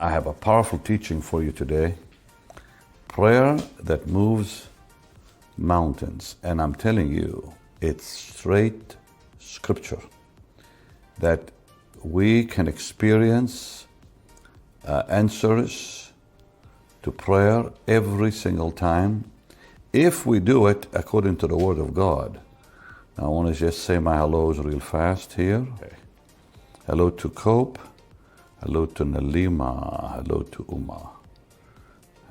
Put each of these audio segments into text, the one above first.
I have a powerful teaching for you today. Prayer that moves mountains. And I'm telling you, it's straight scripture that we can experience answers to prayer every single time if we do it according to the Word of God. Now, I want to just say my hellos real fast here. Okay. Hello to Cope. Hello to Nalima. Hello to Uma.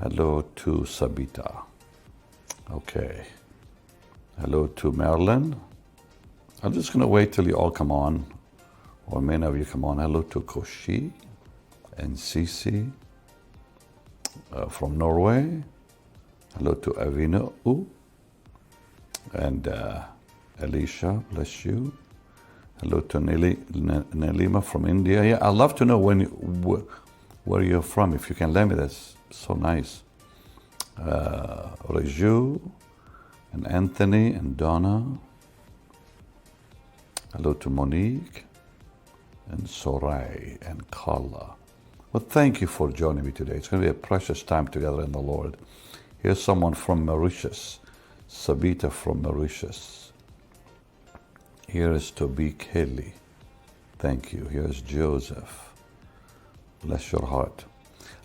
Hello to Sabita. Okay. Hello to Marilyn. I'm just going to wait till you all come on, or many of you come on. Hello to Koshi and Sisi from Norway. Hello to Avino and Alicia, bless you. Hello to Nelima from India. Yeah, I'd love to know where you're from. If you can let me, that's so nice. Raju and Anthony and Donna. Hello to Monique and Sorai and Carla. Well, thank you for joining me today. It's going to be a precious time together in the Lord. Here's someone from Mauritius, Sabita from Mauritius. Here is Toby Kelly. Thank you. Here's Joseph. Bless your heart.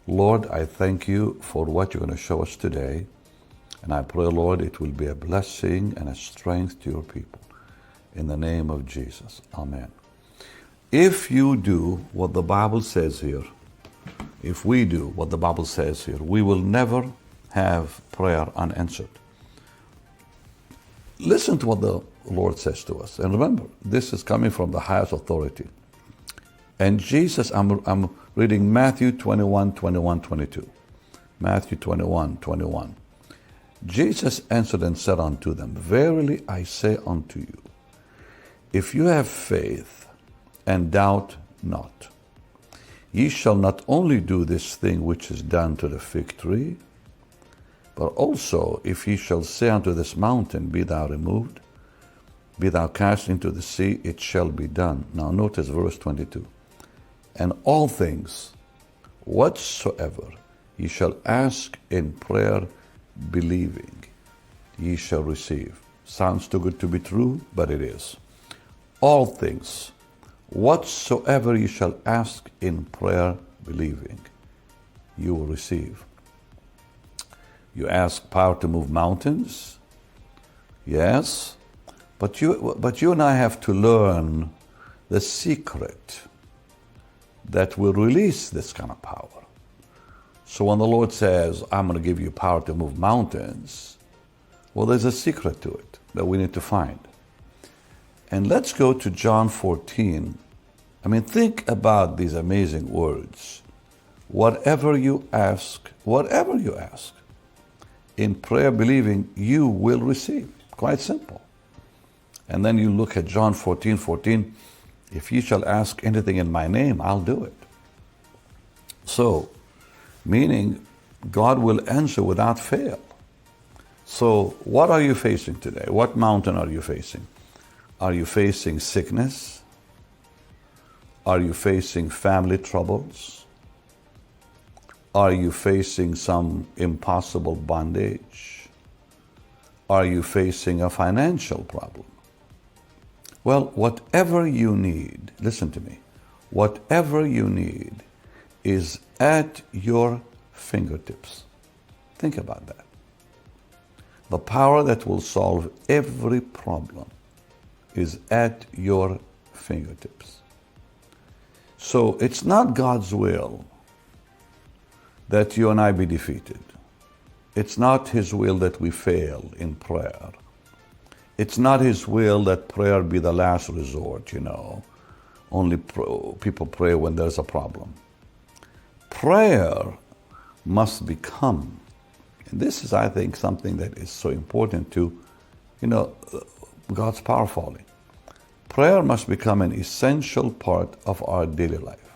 Lord, I thank you for what you're going to show us today. And I pray, Lord, it will be a blessing and a strength to your people. In the name of Jesus. Amen. If you do what the Bible says here, if we do what the Bible says here, we will never have prayer unanswered. Listen to what the Lord says to us. And remember, this is coming from the highest authority. And Jesus, I'm reading Matthew 21, 21, 22. Matthew 21, 21. Jesus answered and said unto them, Verily I say unto you, if you have faith and doubt not, ye shall not only do this thing which is done to the fig tree, but also if ye shall say unto this mountain, Be thou removed, be thou cast into the sea, it shall be done. Now notice verse 22. And all things whatsoever ye shall ask in prayer, believing, ye shall receive. Sounds too good to be true, but it is. All things whatsoever ye shall ask in prayer, believing, you will receive. You ask power to move mountains? Yes. But you and I have to learn the secret that will release this kind of power. So when the Lord says, I'm going to give you power to move mountains, well, there's a secret to it that we need to find. And let's go to John 14. I mean, think about these amazing words. Whatever you ask, in prayer believing, you will receive. Quite simple. And then you look at John 14, 14. If you shall ask anything in my name, I'll do it. So, meaning God will answer without fail. So, what are you facing today? What mountain are you facing? Are you facing sickness? Are you facing family troubles? Are you facing some impossible bondage? Are you facing a financial problem? Well, whatever you need, listen to me, whatever you need is at your fingertips. Think about that. The power that will solve every problem is at your fingertips. So it's not God's will that you and I be defeated. It's not His will that we fail in prayer. It's not His will that prayer be the last resort, Only people pray when there's a problem. Prayer must become, and this is, I think, something that is so important to, God's power falling. Prayer must become an essential part of our daily life,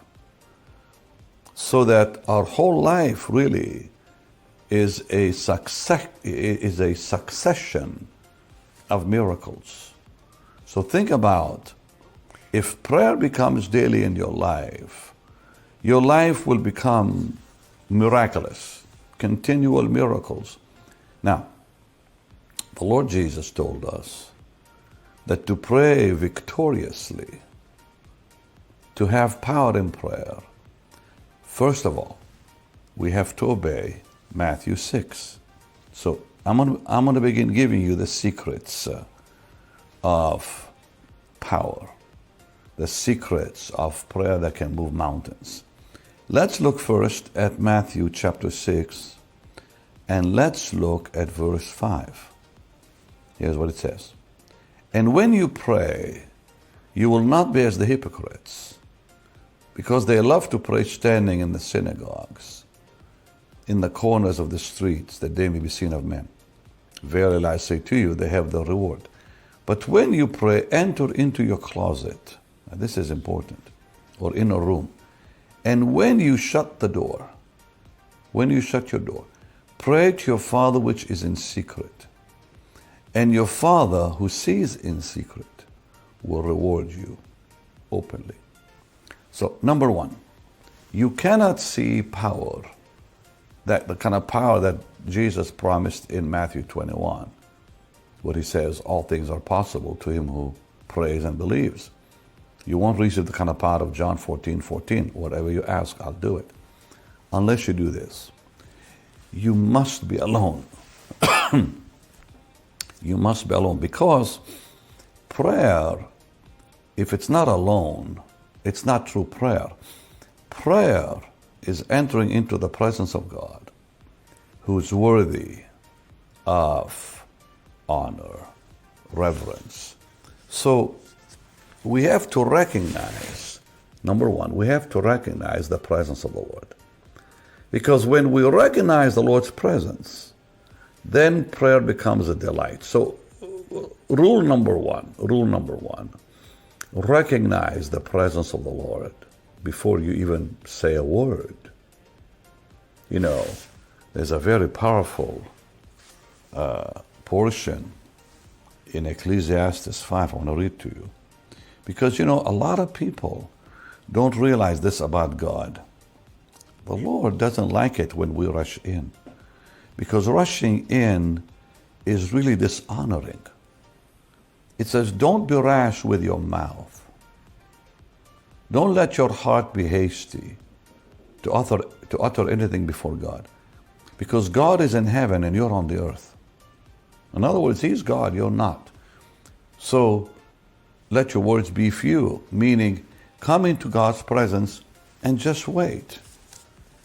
so that our whole life really is a succession of miracles. So think about, if prayer becomes daily in your life, your life will become miraculous, continual miracles. Now, the Lord Jesus told us that to pray victoriously, to have power in prayer, first of all, we have to obey Matthew 6. So I'm going to begin giving you the secrets of power, the secrets of prayer that can move mountains. Let's look first at Matthew chapter 6, and let's look at verse 5. Here's what it says. And when you pray, you will not be as the hypocrites, because they love to pray standing in the synagogues, in the corners of the streets, that they may be seen of men. Verily I say to you, they have the reward. But when you pray, enter into your closet. Now, this is important, or inner room. And when you shut the door, when you shut your door, pray to your Father which is in secret. And your Father who sees in secret will reward you openly. So, number one, you cannot see power, that the kind of power that Jesus promised in Matthew 21, where he says, all things are possible to him who prays and believes. You won't receive the kind of power of John 14:14. Whatever you ask, I'll do it. Unless you do this. You must be alone. You must be alone, because prayer, if it's not alone, it's not true prayer. Prayer is entering into the presence of God, who's worthy of honor, reverence. So we have to recognize, number one, we have to recognize the presence of the Lord. Because when we recognize the Lord's presence, then prayer becomes a delight. So rule number one, recognize the presence of the Lord before you even say a word. You know, there's a very powerful portion in Ecclesiastes 5 I want to read to you. Because, you know, a lot of people don't realize this about God. The Lord doesn't like it when we rush in, because rushing in is really dishonoring. It says, don't be rash with your mouth. Don't let your heart be hasty to utter anything before God, because God is in heaven and you're on the earth. In other words, He's God, you're not. So let your words be few, meaning come into God's presence and just wait.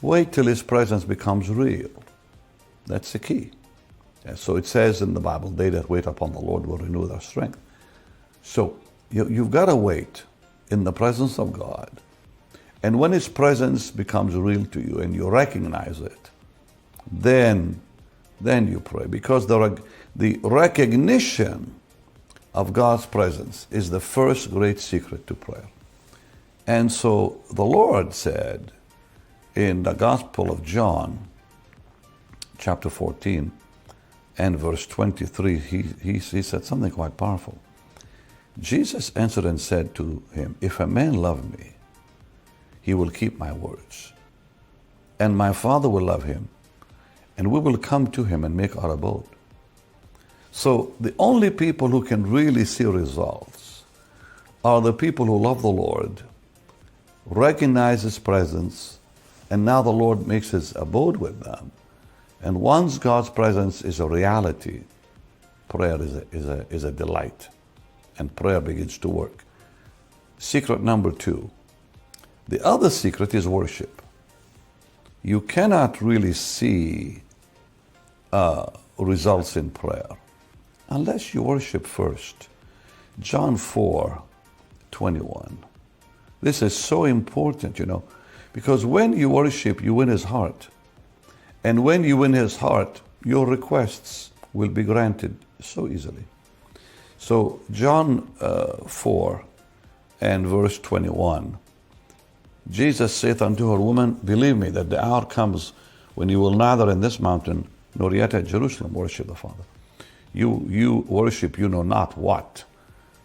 Wait till His presence becomes real. That's the key. And so it says in the Bible, they that wait upon the Lord will renew their strength. So you've got to wait in the presence of God. And when His presence becomes real to you and you recognize it, then you pray. Because the recognition of God's presence is the first great secret to prayer. And so the Lord said in the Gospel of John, chapter 14 and verse 23, he said something quite powerful. Jesus answered and said to him, if a man love me, he will keep my words, and my Father will love him, and we will come to him and make our abode. So the only people who can really see results are the people who love the Lord, recognize His presence, and now the Lord makes His abode with them. And once God's presence is a reality, prayer is a delight, and prayer begins to work. Secret number two. The other secret is worship. You cannot really see results in prayer unless you worship first. John 4:21. This is so important, you know, because when you worship, you win His heart. And when you win His heart, your requests will be granted so easily. So John 4 and verse 21, Jesus saith unto her, woman, believe me that the hour comes when you will neither in this mountain nor yet at Jerusalem worship the Father. You worship, you know not what.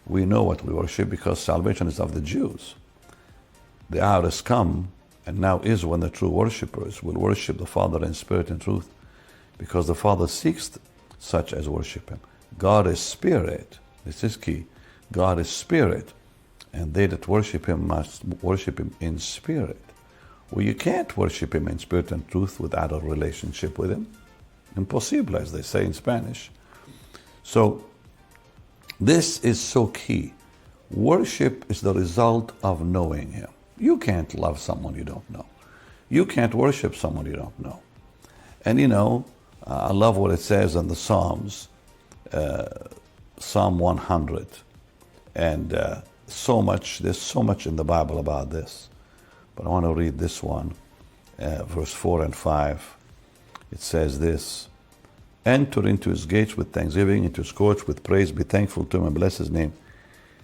We know what we worship, because salvation is of the Jews. The hour has come, And now is when the true worshipers will worship the Father in spirit and truth, because the Father seeks such as worship him. God is spirit. This is key. God is spirit, and they that worship him must worship him in spirit. Well, you can't worship him in spirit and truth without a relationship with him. Impossible, as they say in Spanish. So this is so key. Worship is the result of knowing him. You can't love someone you don't know. You can't worship someone you don't know. And I love what it says in the Psalms, Psalm 100. And there's so much in the Bible about this. But I want to read this one, verse 4 and 5. It says this: enter into his gates with thanksgiving, into his courts with praise. Be thankful to him and bless his name.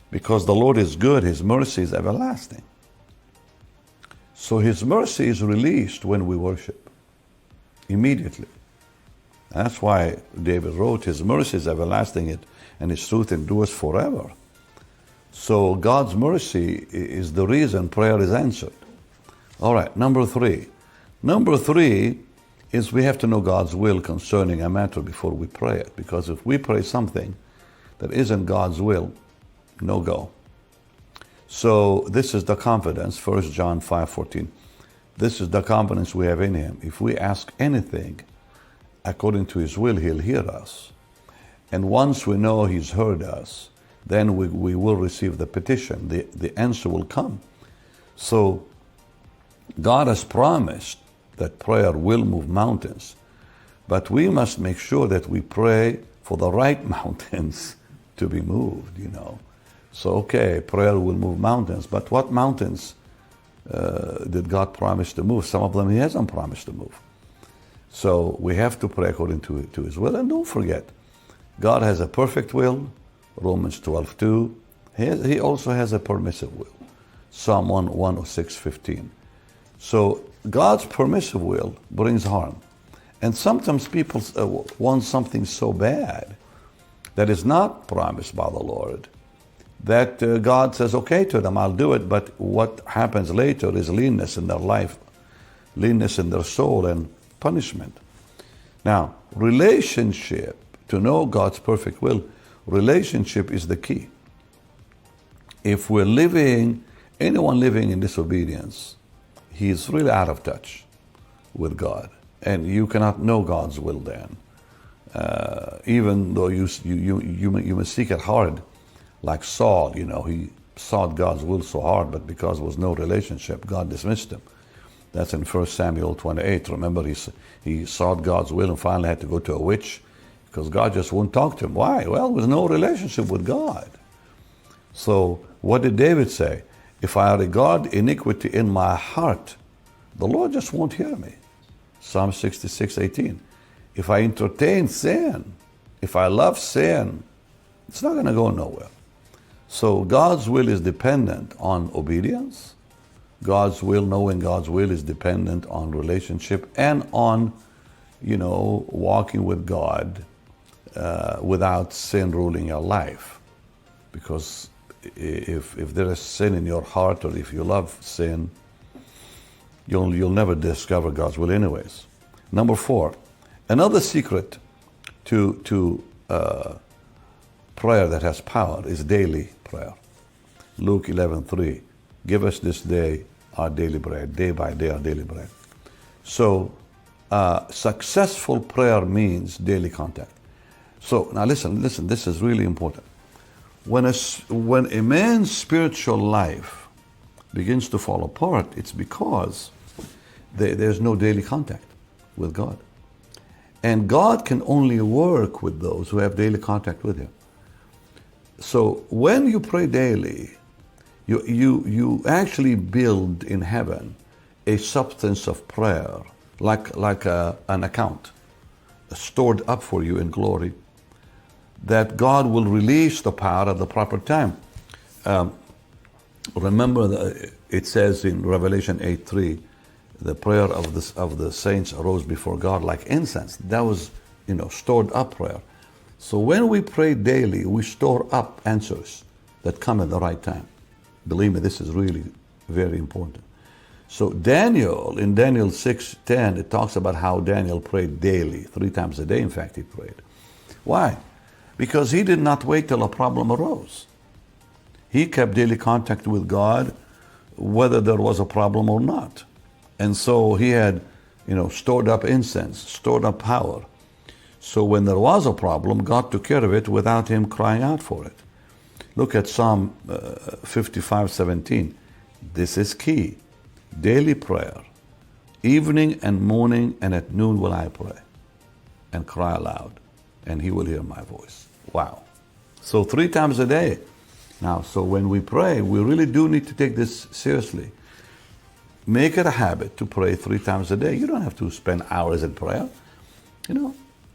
Because the Lord is good, his mercy is everlasting. So his mercy is released when we worship, immediately. That's why David wrote, his mercy is everlasting, and his truth endures forever. So God's mercy is the reason prayer is answered. All right, number three. Number three is we have to know God's will concerning a matter before we pray it. Because if we pray something that isn't God's will, no go. So this is the confidence, 1 John 5:14. This is the confidence we have in him. If we ask anything according to his will, he'll hear us. And once we know he's heard us, then we will receive the petition. The answer will come. So God has promised that prayer will move mountains, but we must make sure that we pray for the right mountains to be moved, So, okay, prayer will move mountains, but what mountains did God promise to move? Some of them he hasn't promised to move. So we have to pray according to his will. And don't forget, God has a perfect will, Romans 12:2. He also has a permissive will, Psalm 106:15. So God's permissive will brings harm. And sometimes people want something so bad that is not promised by the Lord, that God says, okay to them, I'll do it, but what happens later is leanness in their life, leanness in their soul, and punishment. Now, relationship, to know God's perfect will, relationship is the key. If anyone living in disobedience, he is really out of touch with God. And you cannot know God's will then. Even though you must seek it hard, like Saul, he sought God's will so hard, but because there was no relationship, God dismissed him. That's in 1 Samuel 28. Remember, he sought God's will and finally had to go to a witch because God just wouldn't talk to him. Why? Well, there was no relationship with God. So what did David say? If I regard iniquity in my heart, the Lord just won't hear me. Psalm 66:18. If I entertain sin, if I love sin, it's not going to go nowhere. So God's will is dependent on obedience. Knowing God's will is dependent on relationship and on, walking with God without sin ruling your life. Because if there is sin in your heart, or if you love sin, you'll never discover God's will anyways. Number 4, another secret to prayer that has power is daily prayer. Luke 11:3, give us this day our daily bread, day by day our daily bread. So successful prayer means daily contact. So now listen, this is really important. When a man's spiritual life begins to fall apart, it's because there's no daily contact with God. And God can only work with those who have daily contact with him. So when you pray daily, you actually build in heaven a substance of prayer, like an account stored up for you in glory, that God will release the power at the proper time. Remember, it says in Revelation 8:3, the prayer of the saints arose before God like incense. That was, stored up prayer. So when we pray daily, we store up answers that come at the right time. Believe me, this is really very important. So Daniel, in Daniel 6:10, it talks about how Daniel prayed daily, 3 times a day, in fact, he prayed. Why? Because he did not wait till a problem arose. He kept daily contact with God, whether there was a problem or not. And so he had, stored up incense, stored up power. So when there was a problem, God took care of it without him crying out for it. Look at Psalm 55:17. This is key. Daily prayer. Evening and morning and at noon will I pray and cry aloud, and he will hear my voice. Wow. So 3 times a day. Now, so when we pray, we really do need to take this seriously. Make it a habit to pray 3 times a day. You don't have to spend hours in prayer.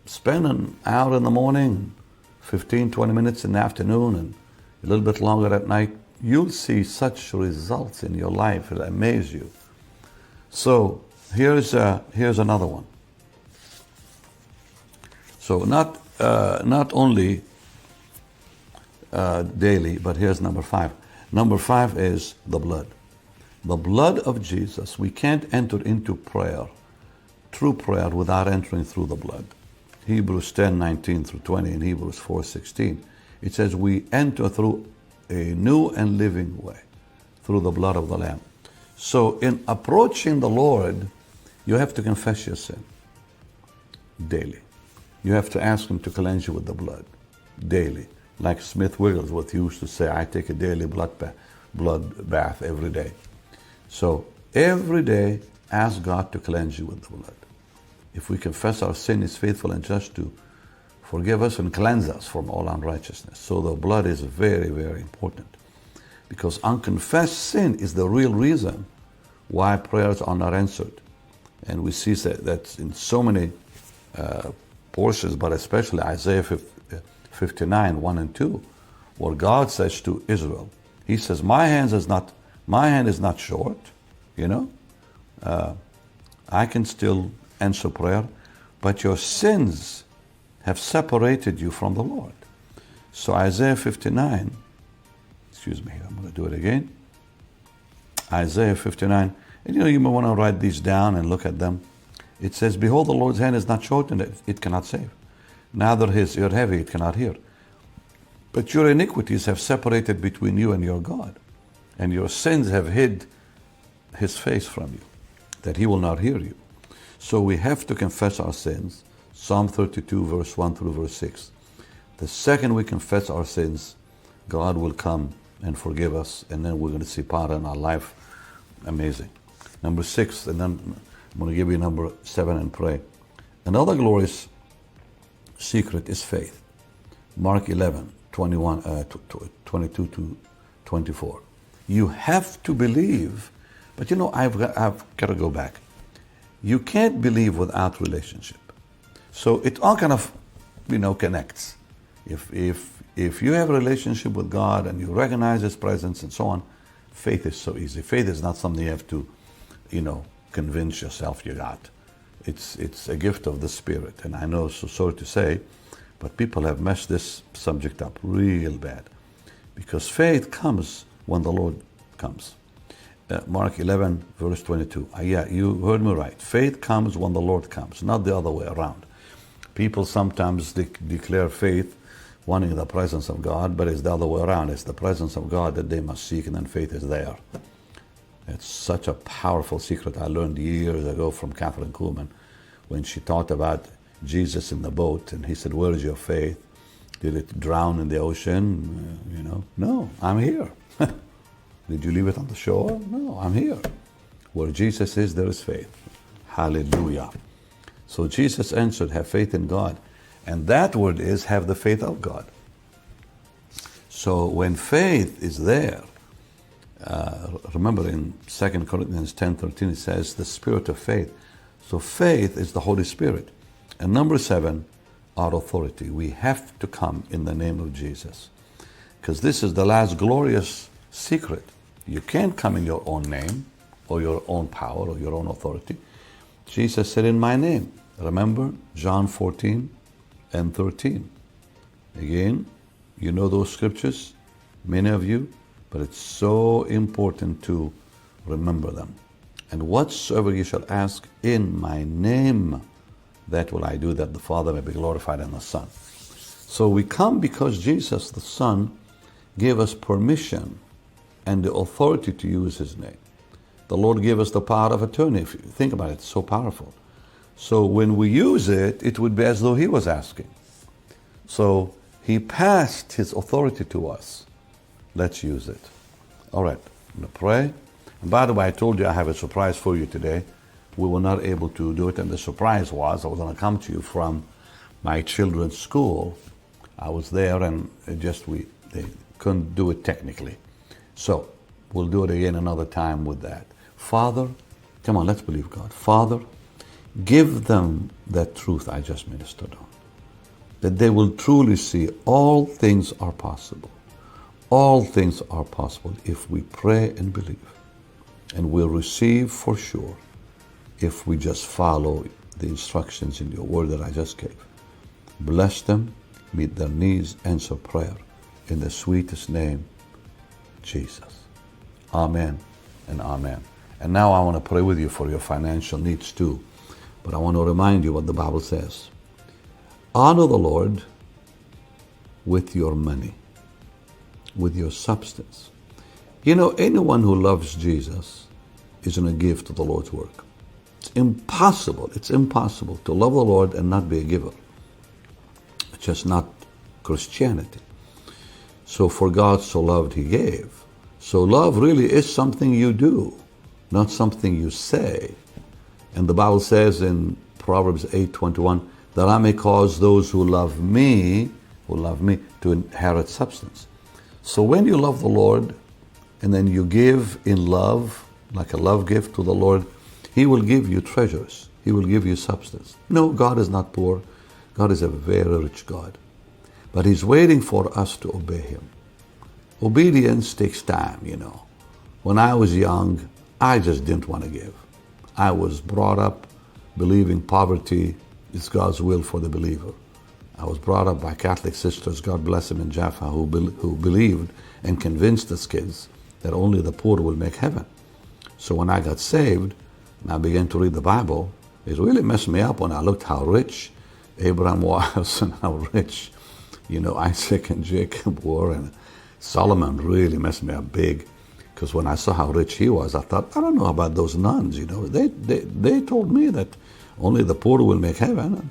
Spend an hour in the morning, 15, 20 minutes in the afternoon, and a little bit longer at night. You'll see such results in your life. It'll amaze you. So here's another one. So not only daily, but here's number 5. Number 5 is the blood. The blood of Jesus. We can't enter into prayer, true prayer, without entering through the blood. Hebrews 10:19 through 20 and Hebrews 4:16. It says we enter through a new and living way, through the blood of the Lamb. So in approaching the Lord, you have to confess your sin daily. You have to ask him to cleanse you with the blood daily. Like Smith Wigglesworth used to say, I take a daily blood bath every day. So every day, ask God to cleanse you with the blood. If we confess our sin, he's faithful and just to forgive us and cleanse us from all unrighteousness. So the blood is very, very important. Because unconfessed sin is the real reason why prayers are not answered. And we see that in so many portions, but especially Isaiah 59, 1 and 2, where God says to Israel, he says, my hand is not short, I can still answer prayer, but your sins have separated you from the Lord. So Isaiah 59, I'm going to do it again. Isaiah 59, and you may want to write these down and look at them. It says, behold, the Lord's hand is not short and it cannot save. Neither his ear heavy, it cannot hear. But your iniquities have separated between you and your God, and your sins have hid his face from you, that he will not hear you. So we have to confess our sins. Psalm 32, verse 1 through verse 6. The second we confess our sins, God will come and forgive us, and then we're going to see power in our life. Amazing. Number 6, and then I'm going to give you number 7 and pray. Another glorious secret is faith. Mark 11, 22 to 24. You have to believe, but I've got to go back. You can't believe without relationship. So it all kind of, connects. If you have a relationship with God and you recognize his presence and so on, faith is so easy. Faith is not something you have to, convince yourself you got. It's a gift of the Spirit. And I know, so sorry to say, but people have messed this subject up real bad. Because faith comes when the Lord comes. Mark 11, verse 22. Yeah, you heard me right. Faith comes when the Lord comes, not the other way around. People sometimes declare faith wanting the presence of God, but it's the other way around. It's the presence of God that they must seek, and then faith is there. It's such a powerful secret I learned years ago from Catherine Kuhlman when she talked about Jesus in the boat, and he said, where is your faith? Did it drown in the ocean? No, I'm here. Did you leave it on the shore? No, I'm here. Where Jesus is, there is faith. Hallelujah. So Jesus answered, have faith in God. And that word is, have the faith of God. So when faith is there, remember in 2 Corinthians 10:13, it says the spirit of faith. So faith is the Holy Spirit. And number 7, our authority. We have to come in the name of Jesus. Because this is the last glorious secret. You can't come in your own name or your own power or your own authority. Jesus said, in my name. Remember John 14 and 13. Again, you know those scriptures, many of you, but it's so important to remember them. And whatsoever ye shall ask in my name, that will I do, that the Father may be glorified in the Son. So we come because Jesus, the Son, gave us permission and the authority to use his name. The Lord gave us the power of attorney. If you think about it, it's so powerful. So when we use it, it would be as though he was asking. So he passed his authority to us. Let's use it. All right, I'm going to pray. And by the way, I told you I have a surprise for you today. We were not able to do it, and the surprise was I was going to come to you from my children's school. I was there, and they couldn't do it technically. So we'll do it again another time with that. Father, come on, let's believe God. Father, give them that truth I just ministered on, that they will truly see all things are possible. All things are possible if we pray and believe, and we'll receive for sure if we just follow the instructions in your word that I just gave. Bless them, meet their needs, answer prayer. In the sweetest name, Jesus. Amen and amen. And now I want to pray with you for your financial needs too. But I want to remind you what the Bible says. Honor the Lord with your money, with your substance. You know, anyone who loves Jesus is going to give to the Lord's work. It's impossible to love the Lord and not be a giver. It's just not Christianity. So for God so loved, he gave. So love really is something you do, not something you say. And the Bible says in Proverbs 8:21, that I may cause those who love me, to inherit substance. So when you love the Lord, and then you give in love, like a love gift to the Lord, he will give you treasures. He will give you substance. No, God is not poor. God is a very rich God. But he's waiting for us to obey him. Obedience takes time, you know. When I was young, I just didn't want to give. I was brought up believing poverty is God's will for the believer. I was brought up by Catholic sisters, God bless them in Jaffa, who believed and convinced us kids that only the poor will make heaven. So when I got saved, and I began to read the Bible, it really messed me up when I looked how rich Abraham was and how rich, Isaac and Jacob were. And Solomon really messed me up big, because when I saw how rich he was, I thought, I don't know about those nuns, They told me that only the poor will make heaven.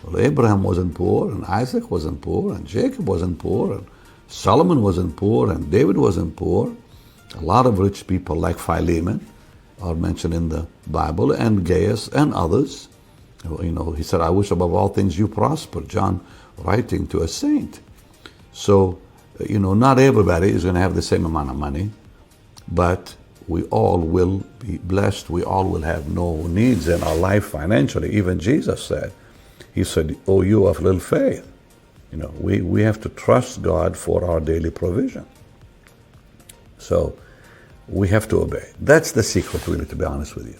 Well, Abraham wasn't poor, and Isaac wasn't poor, and Jacob wasn't poor, and Solomon wasn't poor, and David wasn't poor. A lot of rich people like Philemon are mentioned in the Bible, and Gaius and others. He said, I wish above all things you prosper, John writing to a saint. So, not everybody is going to have the same amount of money, but we all will be blessed. We all will have no needs in our life financially. Even Jesus said, he said, oh, you of little faith. We have to trust God for our daily provision. So we have to obey. That's the secret, really, to be honest with you.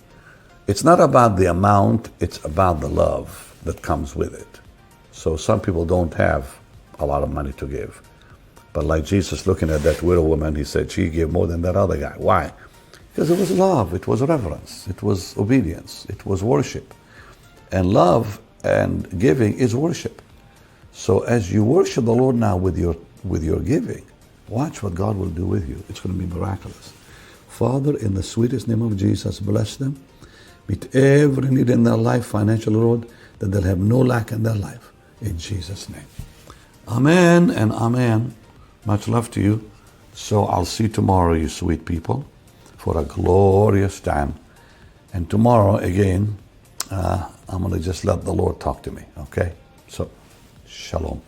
It's not about the amount, it's about the love that comes with it. So some people don't have a lot of money to give. But like Jesus looking at that widow woman, he said she gave more than that other guy. Why? Because it was love, it was reverence, it was obedience, it was worship. And love and giving is worship. So as you worship the Lord now with your giving, watch what God will do with you. It's going to be miraculous. Father, in the sweetest name of Jesus, bless them. Meet every need in their life, financial, Lord, that they'll have no lack in their life. In Jesus' name. Amen and amen. Much love to you. So I'll see you tomorrow, you sweet people, for a glorious time. And tomorrow, again, I'm going to just let the Lord talk to me, okay? So, shalom.